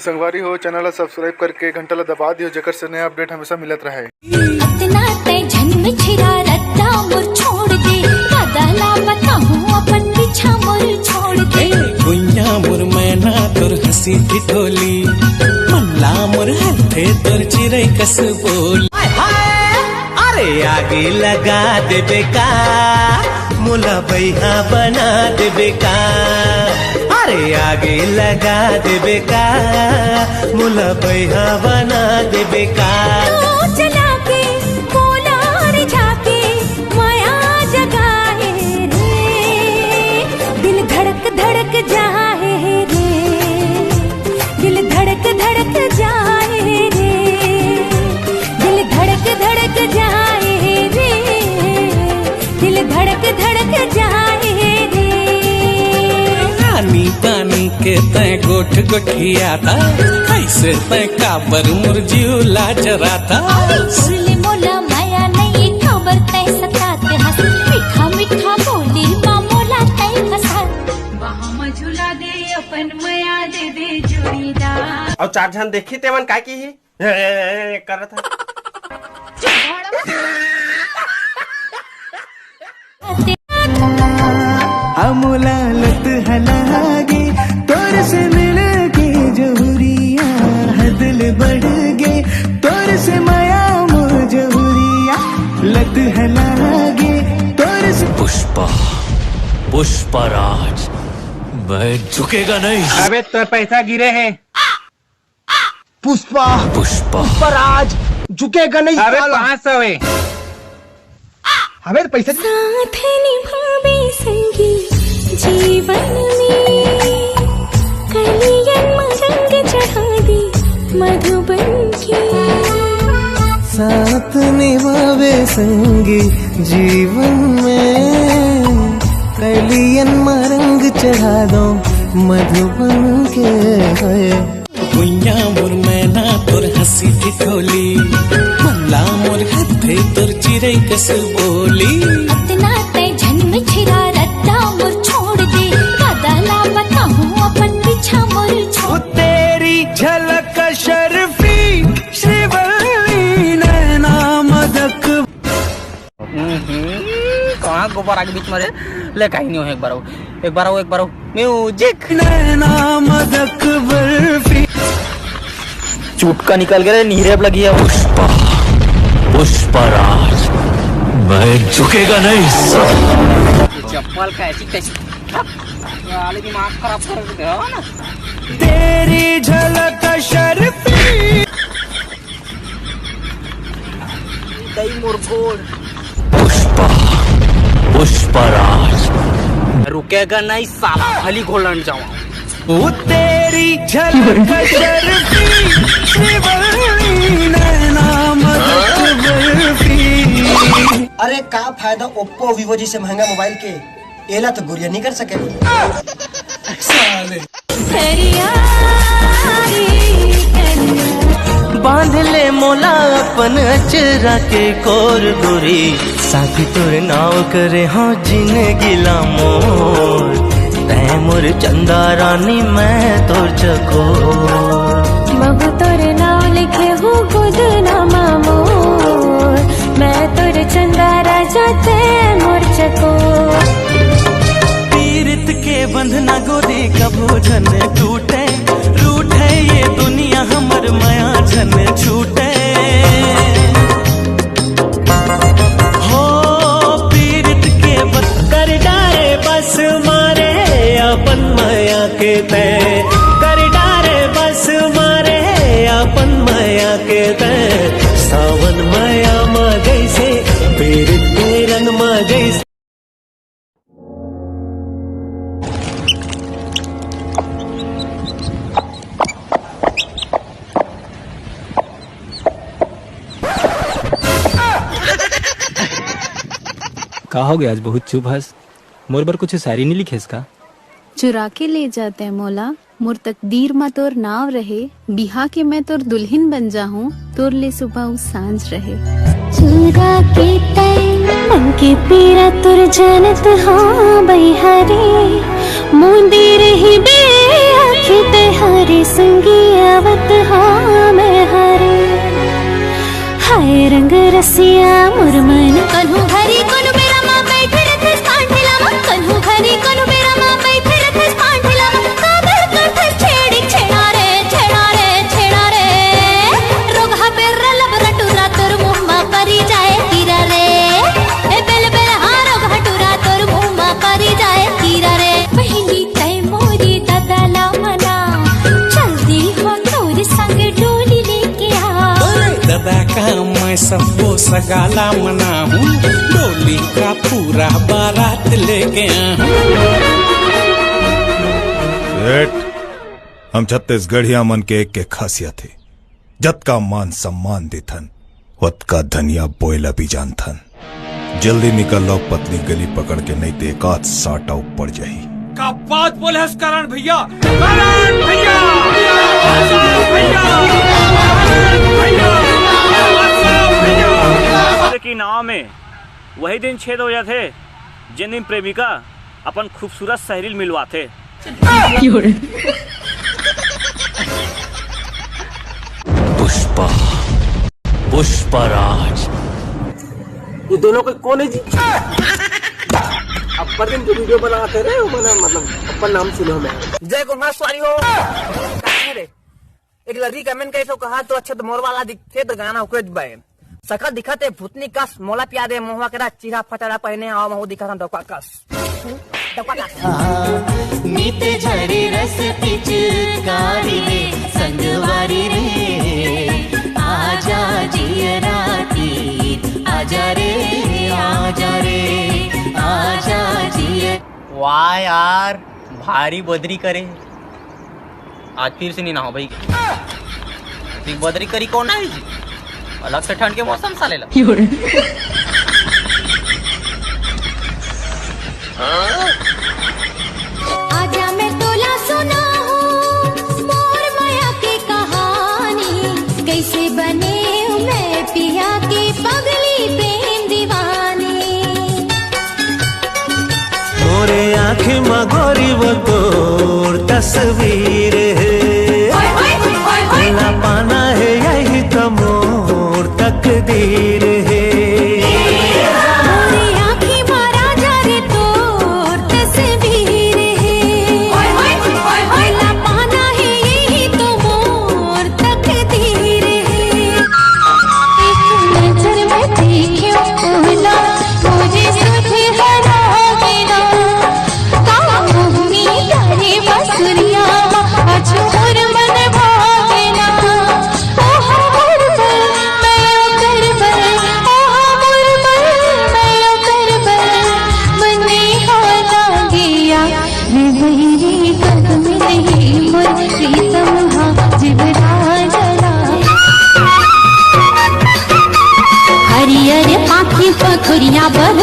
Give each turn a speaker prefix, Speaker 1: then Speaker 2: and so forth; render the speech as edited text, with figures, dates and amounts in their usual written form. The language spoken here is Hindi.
Speaker 1: संगवारी हो चैनल ला सब्सक्राइब करके घंटा ला दबा दियो जेकर से नया अपडेट हमेशा मिलत रहे।
Speaker 2: इतना ते जन्म छिरा रत्ता मोर छोड़ दे दादा बताऊं अपन पीछा मोर छोड़ दे
Speaker 3: गुइया मोर मैना तोर हंसी ठिठोली मल्ला मोर हथे तोर चिरै कस बोल अरे आगे लगा देबे का मोला बैहा बना देबे का अरे आगे लगा देबे का मोला बैहा बना देबे का
Speaker 2: चला के बोला रे जाके माया जगाए रे दिल धड़क धड़क जाए रे दिल धड़क धड़क जाए रे दिल धड़क धड़क जाए रे दिल धड़क धड़क जाए रे
Speaker 3: रानी तानी के तय गोठ गोठिया था ऐसे तय काबर मुरझियुला जरा था
Speaker 2: सुरली मोला माया नहीं खबर तय सताते हंस मीठा मीठा बोली मामोला तय फसा वहाँ झूला दे अपन माया दे दे जोड़ीदार
Speaker 4: और चार जन देखी तेवन काय की ही कर था
Speaker 3: अमोला लत हलागे तोर से मिल के जोहरिया हदल बढ़ गए तोर से माया मोर जोहरिया लत हलागे तोर से पुष्पा पुष्पराज मैं झुकेगा नहीं।
Speaker 4: अबे तो पैसा गिरे हैं
Speaker 5: पुष्पा
Speaker 3: पुष्पा
Speaker 5: पुष्पराज झुकेगा नहीं।
Speaker 4: अबे 500 है
Speaker 5: हमें तो पैसा
Speaker 2: साथ निभावे संगी जीवन में कलियन मरंग चढ़ा दी मधुबन की
Speaker 3: साथ निभावे संगी जीवन में कलियन मरंग चढ़ा दो मधुबन के गुइया मोर मैना तोर हंसी ठिठोली मल्ला मोर हथे तोर चिरै कस बोली
Speaker 2: इतना ते जन्म छिरा रत्ता मोर छोड़ दे दादा बताऊं अपन पीछा मोर छोड़
Speaker 3: तेरी झलक शर्फी श्रीवल्ली नैना मदक
Speaker 4: कहाँ गोबर आगे बीच में ले कहीं नहीं हो एक बार आओ म्यूजिक
Speaker 3: नैना मदक बर्फी
Speaker 4: चुटका निकल गया नीरेब लगी है
Speaker 3: पुष्पा पुष्पराज मैं झुकेगा नहीं
Speaker 4: चप्पल कैसी कैसी वाले दिमाग खराब कर दे ना
Speaker 3: तेरी झलक शर्फी
Speaker 4: दही मुरगोड़
Speaker 3: पुष्पा पुष्पराज
Speaker 4: रुकेगा नहीं साला खाली घोलन जाऊँ
Speaker 3: वो तेरी झलक शर्फी श्रीवल्ली नैना मदक बर्फी।
Speaker 5: अरे का फायदा ओप्पो वीवो जी से महंगा मोबाइल के एला तो गुड़िया नहीं कर सके
Speaker 3: बांध ले मोला अपन अचरा के कोर गोरी साथी तोर नाव करे हाँ जिंदगी ला मोर तै मोर चंदा रानी मैं तोर चकोर
Speaker 2: बहु तोर नाम लिखे हूँ खुद नामा मोर मैं तोर चंदा राजा ते मोर चकोर
Speaker 3: पीरित के बंधना गोरी कभू झन टूटे रूठे ये दुनिया हमर माया झन छूटे हो पीरित के कर डारे बस मारे अपन माया के तय कर डारे बस मारे अपन माया के तय सावन माया मा जैसे पीरित के रंग मा जैसे
Speaker 6: का हो गया आज बहुत चुप हस मोर बर कुछ शायरी नहीं लिखे इसका
Speaker 7: चुरा के ले जाते हैं मौला मोर तकदीर मा तोर नाव रहे बिहा के मैं तोर दुल्हन बन जाऊं तोर ले सुबह सांझ रहे
Speaker 2: चुरा के मन के पीरा तुर जानत हाँ बैहरे मुंदी रही बे आँखें ते हरे संगिया रंग रसिया मुरमन कन्हू घरी कोनु मेरा माँ बैठे रथे पांठिला माँ कन्हू घरी कोनु मेरा माँ बैठे रथे पांठिला माँ काबर कथे छेड़ी छेड़ा रे रोगा पेर लब रटुरा तोर मुम्मा परी जाए तीरा रे ए बेल बेल हाँ रोगा टुरा तोर मुम्मा परी जाए तीरा रे पहली तय मोरी दादा ला मना जल्दी हो तोर संग डोली लेके आ
Speaker 3: दादा का मैं सबको सगाला मना हूँ, डोली का पूरा बारात लेके आया
Speaker 8: हूँ। हम छत्तीसगढ़िया मन के एक के खासियत है, जत का मान सम्मान देथन वत का धनिया बोयला भी जानथन। जल्दी निकल लो पतली गली पकड़ के, नहीं तो एक आध साटा ऊपर जाही।
Speaker 3: का बात बोले हस करण भैया, करण भैया,
Speaker 9: की नाव में वही दिन छेद हो जाते जिन दिन प्रेमिका अपन खूबसूरत सहेली मिलवाते।
Speaker 3: पुष्पा पुष्पराज,
Speaker 4: ये दोनों को कौन है जी? अब पर दिन जो वीडियो बनाते रहे हो बना मतलब अपन नाम सुनो मैं जय कुमार सॉरी हो रे। एक लड़की कमेंट कैसे कहा तो अच्छा तो मोर वाला दिखे तो गाना हो कुछ बाय सकल दिखाते भूतनी कस मोला पिया दे मोहवा के चीरा फटाड़ा पहने आओ महू दिखा डका कस
Speaker 3: नीते झरी रस पिचकारी रे संगवारी रे आजा जिया राती आजा रे आजा जिया।
Speaker 4: वाह यार भारी बदरी करे आज फिर से नहीं ना हो भाई बदरी करी कौन है जी? अलग से ठंड के मौसम साले ला
Speaker 2: आजा मैं तोला सुना हूँ मोर माया की कहानी कैसे बने मैं पिया की पगली प्रेम दीवानी।
Speaker 3: मोरे आँखें मगोरी वो तोर तस्वीर है, पाना है यही तो मोर तकदीर है।
Speaker 2: मोरी आँखें मारा जा रे तोर तस्वीर है, भला पाना है यही तो मोर तकदीर है। एक नजर में देखियो भला मुझे तुझे हरा देना कामुनी तारे बसुरिया अछोर मन भागेना ओह मोर बल मैं कर बल ओह मोर बल मैं कर बल मने हाला गया रे मेरी कदम नहीं मोर प्रीतम हा जिबरा जला। हरियर पाखी पखुरिया बल